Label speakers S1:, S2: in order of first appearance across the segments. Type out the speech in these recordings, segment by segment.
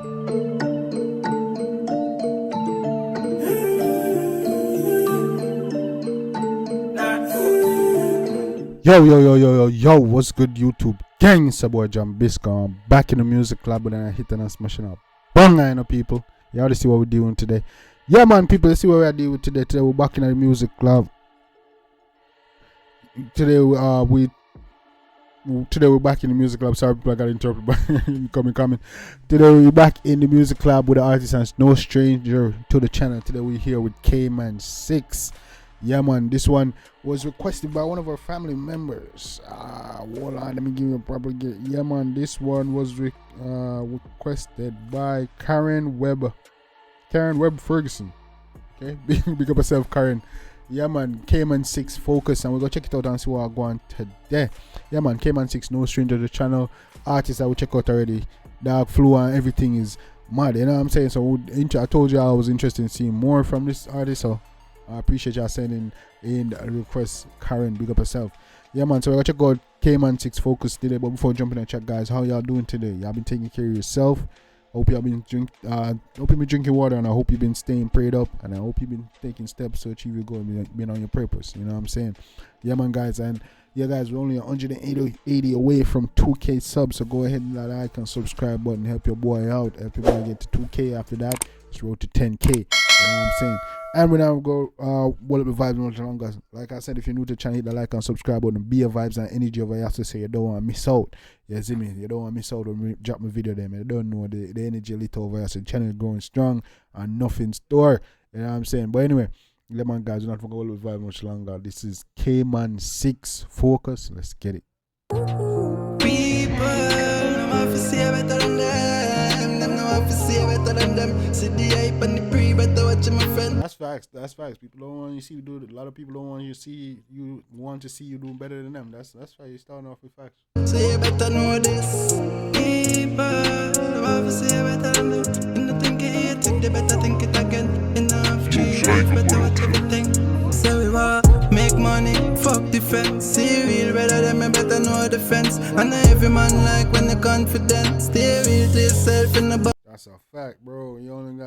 S1: Yo, what's good, YouTube gang? It's your boy Jambisco. I'm back in the music club with a hit and a smashing up. Bang, I know people. You already see what we're doing today. Yeah, man, people, you see what we're doing today. Today we're back in the music club. Today we're back in the music club. Sorry, people, I got interrupted by coming. Today we're back in the music club with the artist and no stranger to the channel. Today we're here with Kman 6ixx. Yeah, man, this one was requested by one of our family members. Hold on, let me give you a proper get. Yeah, man, this one was requested by Karen Webb Ferguson. Okay, big up yourself, Karen. Yeah, man, Kman 6ixx focus, and we're gonna check it out and see what I'm going today. Yeah, man, Kman 6ixx, no stranger to the channel. Artists I will check out already. Dark Flow and everything is mad, you know what I'm saying? So I told you I was interested in seeing more from this artist, so I appreciate y'all sending in the request. Karen, big up yourself. Yeah, man, so we're gonna check out Kman 6ixx focus today. But before jumping in the chat, guys, how y'all doing today? Y'all been taking care of yourself? Hope y'all been drinking water, and I hope you've been staying prayed up, and I hope you've been taking steps to achieve your goal, being on your purpose. You know what I'm saying? Yeah, man, guys, and yeah, guys, we're only 180 away from 2K subs, so go ahead and hit that like and subscribe button, help your boy out, help your boy get to 2K. After that, it's road to 10K. You know what I'm saying? And we now go what up the vibes much longer. Like I said, if you're new to the channel, hit the like and subscribe button. Be a vibes and energy over here. I have to say, you don't want to miss out. You see me? You don't want to miss out when we drop my video there, man. You don't know the energy little over here. So the channel is growing strong and nothing store. You know what I'm saying? But anyway, yeah, man, guys, we're not going to go with vibe much longer. This is Kman 6ixx focus. Let's get it.
S2: People, I'm off to see better than them. Them no off to see better than them. See the hype and the pre, better watch my friend.
S1: That's facts. That's facts. People don't want you to see you do it. A lot of people don't want you to see you doing better than them. That's why you're starting off with facts.
S2: So you better know this. People, I'm off to see better than them. You don't think it, they better think it again. Enough tree, better watch everything. So we want make money, fuck defense. See real better than me, better know the fence. And every man like when they're confident. Stay real to yourself in the box.
S1: That's a fact, bro. You don't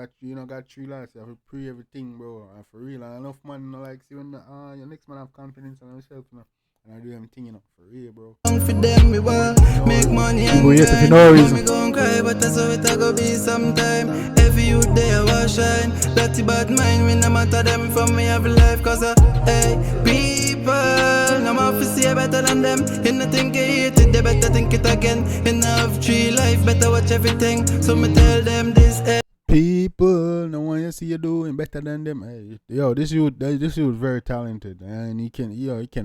S1: got 3 lives. You have to pre everything, bro. And for real, and enough man, you know, like see when your next man have confidence in himself, you know. And I do everything, you know, for real, bro.
S2: For them, we want make money and
S1: grind. For no reason.
S2: Me gon' cry, but that's how it a go be sometime. Every youth there will shine. That's bad mind, we no matter them from me every life. Cause hey, people, I'm off to see better than them. You no think you hate it, they better think it again. Enough tree life, better watch everything. So me tell them this, hey.
S1: People, no one you see you doing better than them. Hey, yo, this youth very talented, and he can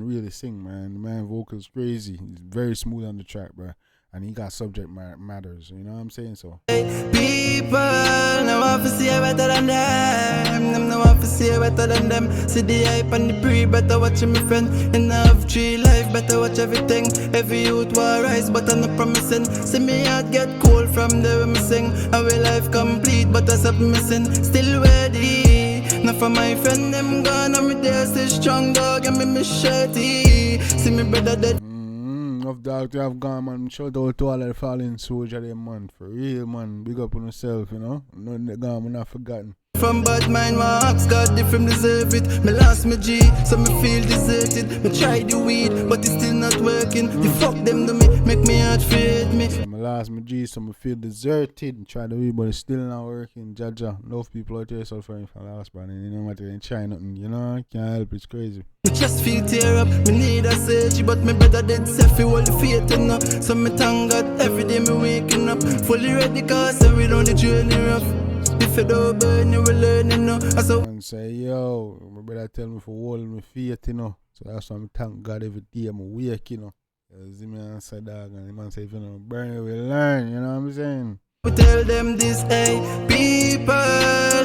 S1: really sing, man. The man vocals crazy. He's very smooth on the track, bro. And he got subject matters, you know what I'm saying? So
S2: people, no one to see better than them. Them no one to see better than them. See the hype and the pre, better watch my friend. Enough tree life, better watch everything. Every youth will rise, but I'm not promising. See me heart get cold from the way me sing. Our life complete, but I stop missing. Still ready. Now for my friend, them gone, and me there still strong dog, and me shirty. See me brother dead.
S1: Of dog to have gone, man. Shout out to all of the fallen soldier there, man. For real, man. Big up on yourself, you know. Nothing that gone, man, not forgotten.
S2: From bad mind, my ask God different deserve it. Me lost my G, so me feel deserted. Me try the weed, but it's still not working. The fuck them to me, make me heart fade me.
S1: So me lost my G, so me feel deserted. Try the weed, but it's still not working. Jaja, enough people out there suffering from last, man. And you know what, they ain't trying nothing, you know. Can't help, it's crazy.
S2: Me just feel tear up, me need a surgery, but me better dead self, all the faith enough. So me thank God, every day me waking up. Fully ready, cause we know the journey rough. If you don't burn, you will learn, you know.
S1: And say, yo, my brother tell me for holding my faith, you know. So that's why I thank God every day I'm awake, you know. You see me and say, dog, and the man say, if you don't burn, you will learn, you know what I'm saying?
S2: We tell them this, hey, people,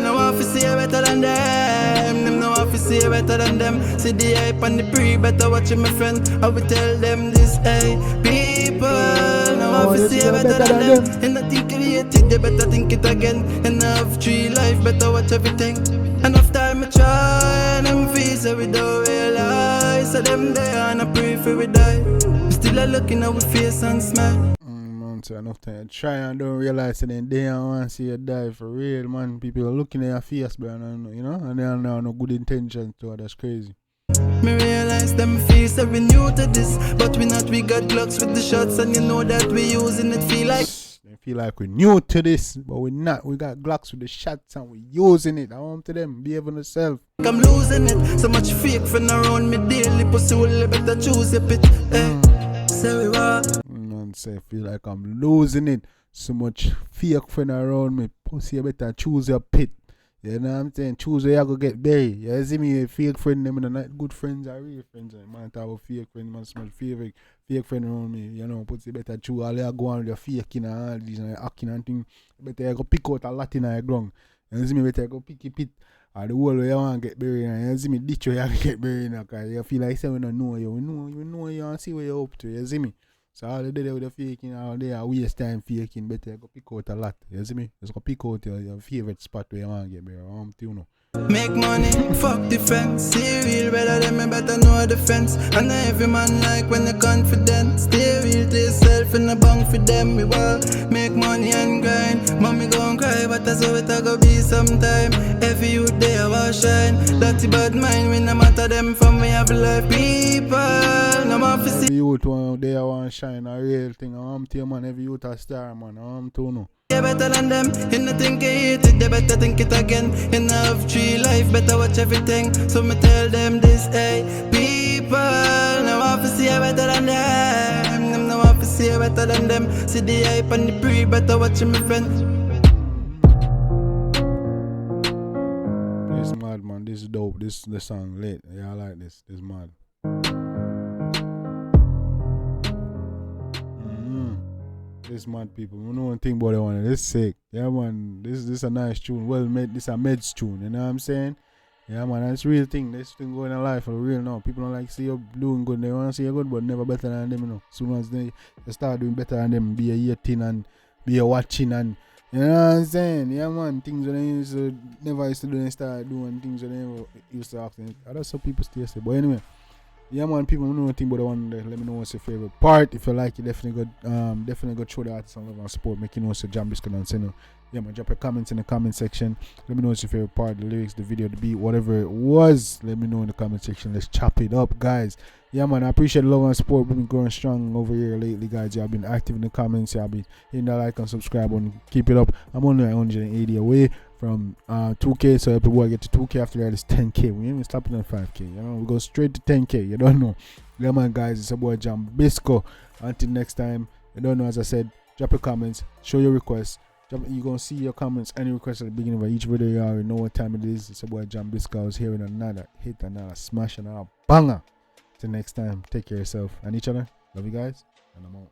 S2: no one to see better than them. Them no one to see better than them. See the hype and the pre, better watch my friend. I will tell them this, hey, people, no one to see better than them. And I think you hate it, they better think it again. Enough tree life, better watch everything. Enough time I try, and them feel so we don't realize. So them there and I pray for we die. We still are looking at our face and smile.
S1: So enough time. Try and don't realize that then they don't want to see you die for real, man. People are looking at your face, bro, and, you know, and they don't have no good intentions to it. That's crazy.
S2: Me realize them feel so we new to this, but we not. We got Glocks with the shots, and you know that we using it.
S1: They feel like we're new to this, but we're not. We got Glocks with the shots and we're using it. I want to them behave on themselves.
S2: I'm losing it. So much fake friend around me daily. Pussy will better choose your pit. Say we what?
S1: Say feel like I'm losing it. So much fake friend around me. Pussy, you better choose your pit. You know what I'm saying? Choose where you go get buried. You see me, fake friend, them and not good friends are real friends. Man, talk about fake friend, man, so much fake friend around me. You know, pussy better choose all you go on with your faking and all these and acting and things. Better you go pick out a lot in your ground. You see me, better you go pick it pit. Or the whole way you want to get buried. And you see me, ditch where you get buried. Because you feel like say we don't know you. We know you and see where you're up to. You see me? So all the day with the faking, all day I waste time faking, better go pick out a lot. You see me? Just go pick out your favorite spot where you want to get buried. You know.
S2: Make money, fuck defense. Stay real, better than me, better know defense. And every man like when you're confident. Stay real to yourself in the bank for them. We will make money and grind. Mommy gon' cry, but that's how it go be sometime. Every youth day I will shine. That's bad mind, we no matter them from we have life. People, no more for see.
S1: Every youth one day I want to shine, a real thing. I'm to you, man. Every youth a star, man. I'm to know.
S2: You better than them, you no think you hate it, you better think it again. You no have 3 life, better watch everything. So me tell them this, hey, people, no want to see you better than them. Them no want to see you better than them. See the hype and the pre, better watch my friend.
S1: This is mad, man. This is dope. This is the song lit. Yeah, I like this. This is mad. This mad people. We know one thing about the one. This is sick. Yeah, man. This is a nice tune. Well made. This is a meds tune. You know what I'm saying? Yeah, man. That's real thing. This thing going in life for real now. People don't like see you doing good. They want to see you good, but never better than them. You know. Soon as they start doing better than them, be a eating and be a watching and you know what I'm saying? Yeah, man. Things that they never used to do, they start doing things that they never used to ask. That's how people still say. But anyway. Yeah, man, people know nothing but the one there. Let me know what's your favorite part. If you like it, definitely go show the artist some love and support. Make you know what's your Jambisco and send. Yeah, man, drop your comments in the comment section. Let me know what's your favorite part, the lyrics, the video, the beat, whatever it was. Let me know in the comment section. Let's chop it up, guys. Yeah, man, I appreciate the love and support. We've been growing strong over here lately, guys. Y'all been active in the comments. Y'all been hitting that like and subscribe button. Keep it up. I'm only 180 away from 2K, so if people get to 2K after that, it's 10K. We ain't even stopping at 5K. You know, we go straight to 10K. You don't know. Yeah, man, guys, it's a boy Jambisco. Until next time, you don't know. As I said, drop your comments, show your requests. You're gonna see your comments, any requests at the beginning of each video. You already know what time it is. It's a boy Jambisco. I was hearing another hit, another smash, another banger. Till next time, take care of yourself and each other. Love you guys, and I'm out.